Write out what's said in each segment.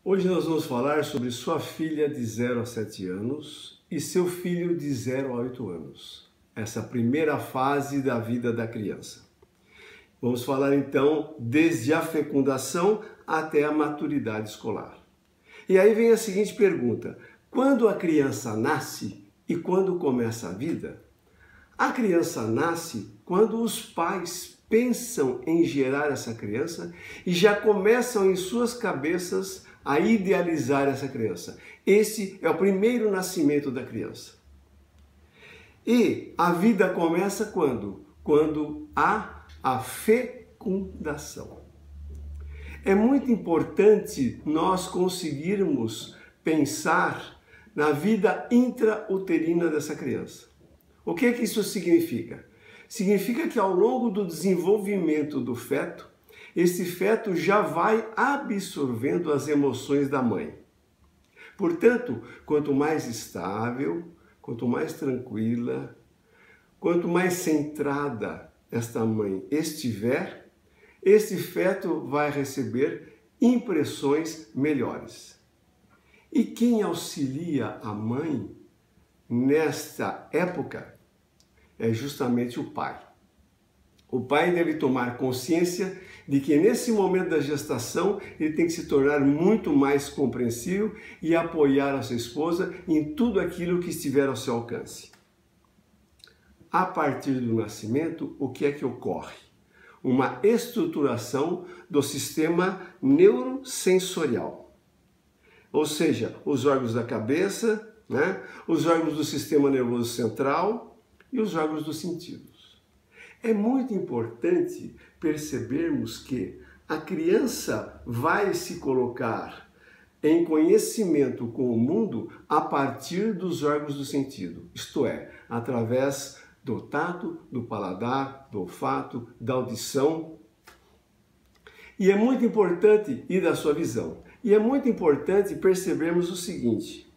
Hoje nós vamos falar sobre sua filha de 0 a 7 anos e seu filho de 0 a 8 anos. Essa primeira fase da vida da criança. Vamos falar então desde a fecundação até a maturidade escolar. E aí vem a seguinte pergunta: quando a criança nasce e quando começa a vida? A criança nasce quando os pais pensam em gerar essa criança e já começam em suas cabeças a idealizar essa criança. Esse é o primeiro nascimento da criança. E a vida começa quando? Quando há a fecundação. É muito importante nós conseguirmos pensar na vida intrauterina dessa criança. O que isso significa? Significa que ao longo do desenvolvimento do feto, esse feto já vai absorvendo as emoções da mãe. Portanto, quanto mais estável, quanto mais tranquila, quanto mais centrada esta mãe estiver, esse feto vai receber impressões melhores. E quem auxilia a mãe nesta época é justamente o pai. O pai deve tomar consciência de que nesse momento da gestação ele tem que se tornar muito mais compreensivo e apoiar a sua esposa em tudo aquilo que estiver ao seu alcance. A partir do nascimento, o que é que ocorre? Uma estruturação do sistema neurosensorial. Ou seja, os órgãos da cabeça, os órgãos do sistema nervoso central e os órgãos dos sentidos. É muito importante percebermos que a criança vai se colocar em conhecimento com o mundo a partir dos órgãos do sentido, isto é, através do tato, do paladar, do olfato, da audição. E é muito importante, e da sua visão. E é muito importante percebermos o seguinte: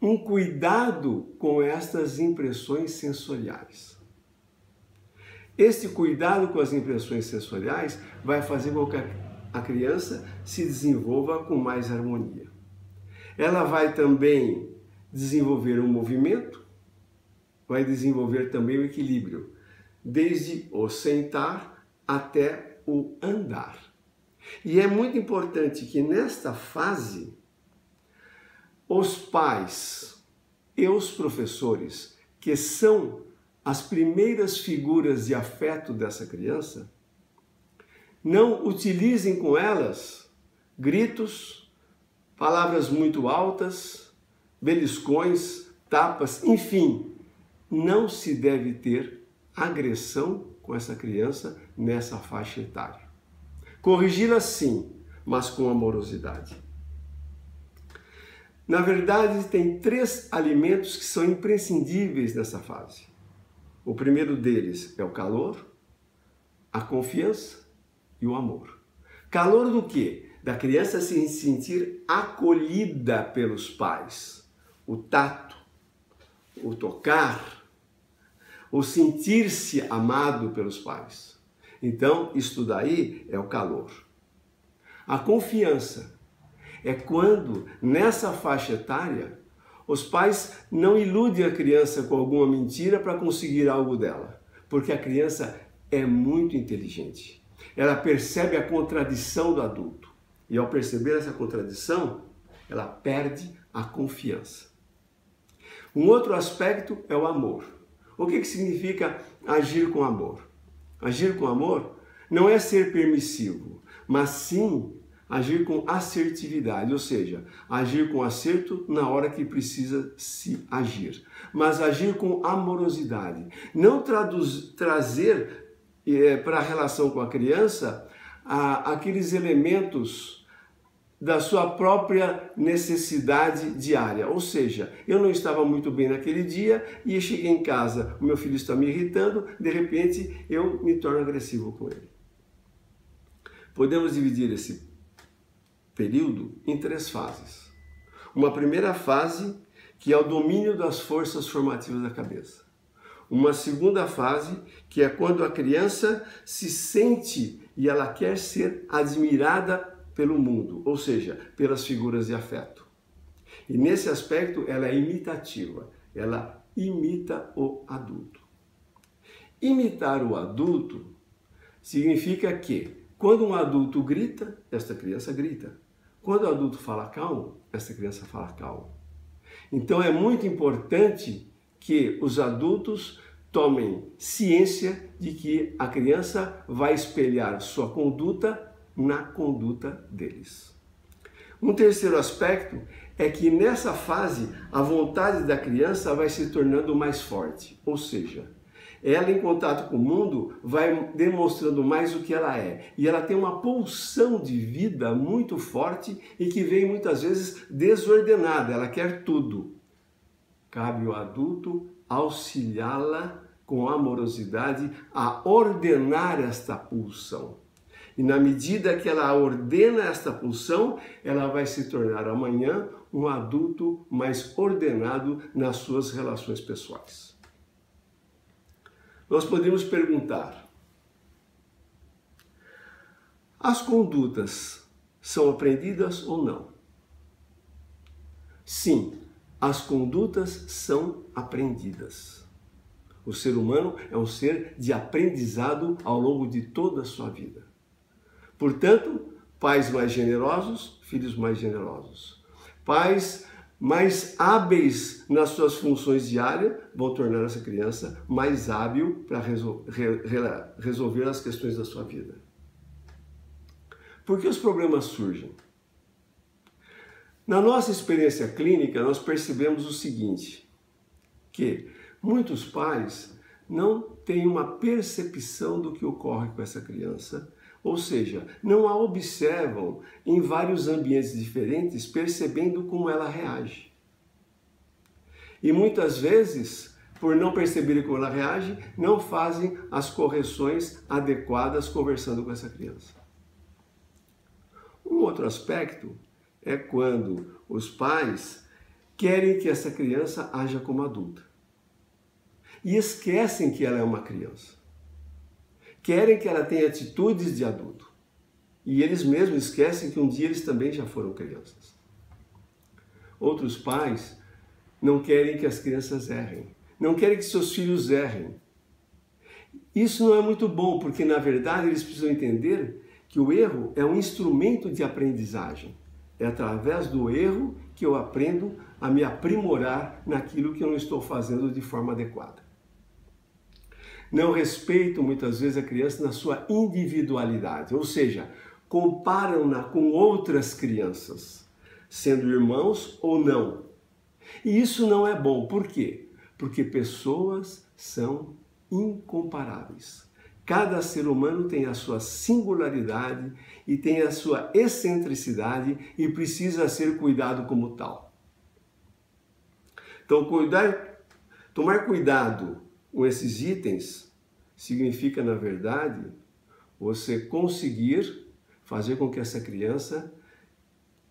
um cuidado com estas impressões sensoriais. Este cuidado com as impressões sensoriais vai fazer com que a criança se desenvolva com mais harmonia. Ela vai também desenvolver o movimento, vai desenvolver também o equilíbrio, desde o sentar até o andar. E é muito importante que nesta fase os pais e os professores, que são as primeiras figuras de afeto dessa criança, não utilizem com elas gritos, palavras muito altas, beliscões, tapas, enfim, não se deve ter agressão com essa criança nessa faixa etária. Corrigi-la sim, mas com amorosidade. Na verdade, tem 3 alimentos que são imprescindíveis nessa fase. O primeiro deles é o calor, a confiança e o amor. Calor do quê? Da criança se sentir acolhida pelos pais. O tato, o tocar, o sentir-se amado pelos pais. Então, isto daí é o calor. A confiança é quando, nessa faixa etária, os pais não iludem a criança com alguma mentira para conseguir algo dela, porque a criança é muito inteligente. Ela percebe a contradição do adulto e, ao perceber essa contradição, ela perde a confiança. Um outro aspecto é o amor. O que significa agir com amor? Agir com amor não é ser permissivo, mas sim agir com assertividade, ou seja, agir com acerto na hora que precisa se agir, mas agir com amorosidade. Não trazer para a relação com a criança aqueles elementos da sua própria necessidade diária. Ou seja, eu não estava muito bem naquele dia e eu cheguei em casa, o meu filho está me irritando, de repente eu me torno agressivo com ele. Podemos dividir esse período em 3 fases. Uma primeira fase, que é o domínio das forças formativas da cabeça. Uma segunda fase, que é quando a criança se sente e ela quer ser admirada pelo mundo, ou seja, pelas figuras de afeto. E nesse aspecto ela é imitativa, ela imita o adulto. Imitar o adulto significa que quando um adulto grita, esta criança grita. Quando o adulto fala calmo, esta criança fala calmo. Então é muito importante que os adultos tomem ciência de que a criança vai espelhar sua conduta na conduta deles. Um terceiro aspecto é que nessa fase a vontade da criança vai se tornando mais forte, ou seja, ela em contato com o mundo vai demonstrando mais o que ela é e ela tem uma pulsão de vida muito forte e que vem muitas vezes desordenada, ela quer tudo. Cabe ao adulto auxiliá-la com amorosidade a ordenar esta pulsão. E na medida que ela ordena esta pulsão, ela vai se tornar amanhã um adulto mais ordenado nas suas relações pessoais. Nós podemos perguntar: as condutas são aprendidas ou não? Sim, as condutas são aprendidas. O ser humano é um ser de aprendizado ao longo de toda a sua vida. Portanto, pais mais generosos, filhos mais generosos. Pais mais hábeis nas suas funções diárias vão tornar essa criança mais hábil para resolver as questões da sua vida. Por que os problemas surgem? Na nossa experiência clínica, nós percebemos o seguinte, que muitos pais não têm uma percepção do que ocorre com essa criança, ou seja, não a observam em vários ambientes diferentes, percebendo como ela reage. E muitas vezes, por não perceberem como ela reage, não fazem as correções adequadas conversando com essa criança. Um outro aspecto é quando os pais querem que essa criança haja como adulta e esquecem que ela é uma criança. Querem que ela tenha atitudes de adulto. E eles mesmos esquecem que um dia eles também já foram crianças. Outros pais não querem que as crianças errem. Não querem que seus filhos errem. Isso não é muito bom, porque na verdade eles precisam entender que o erro é um instrumento de aprendizagem. É através do erro que eu aprendo a me aprimorar naquilo que eu não estou fazendo de forma adequada. Não respeitam muitas vezes a criança na sua individualidade, ou seja, comparam-na com outras crianças, sendo irmãos ou não. E isso não é bom. Por quê? Porque pessoas são incomparáveis. Cada ser humano tem a sua singularidade e tem a sua excentricidade e precisa ser cuidado como tal. Então, tomar cuidado com esses itens significa, na verdade, você conseguir fazer com que essa criança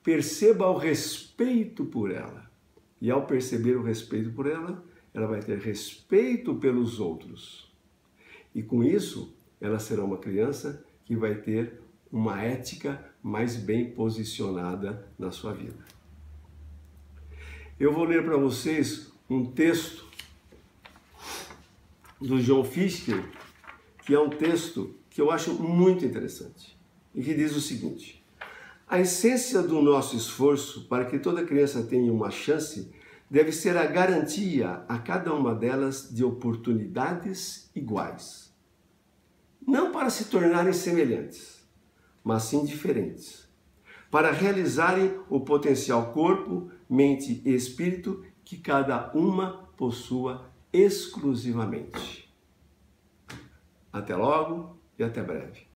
perceba o respeito por ela. E ao perceber o respeito por ela, ela vai ter respeito pelos outros. E com isso, ela será uma criança que vai ter uma ética mais bem posicionada na sua vida. Eu vou ler para vocês um texto do John Fiske, que é um texto que eu acho muito interessante, e que diz o seguinte: a essência do nosso esforço para que toda criança tenha uma chance deve ser a garantia a cada uma delas de oportunidades iguais. Não para se tornarem semelhantes, mas sim diferentes. Para realizarem o potencial corpo, mente e espírito que cada uma possua exclusivamente. Até logo e até breve.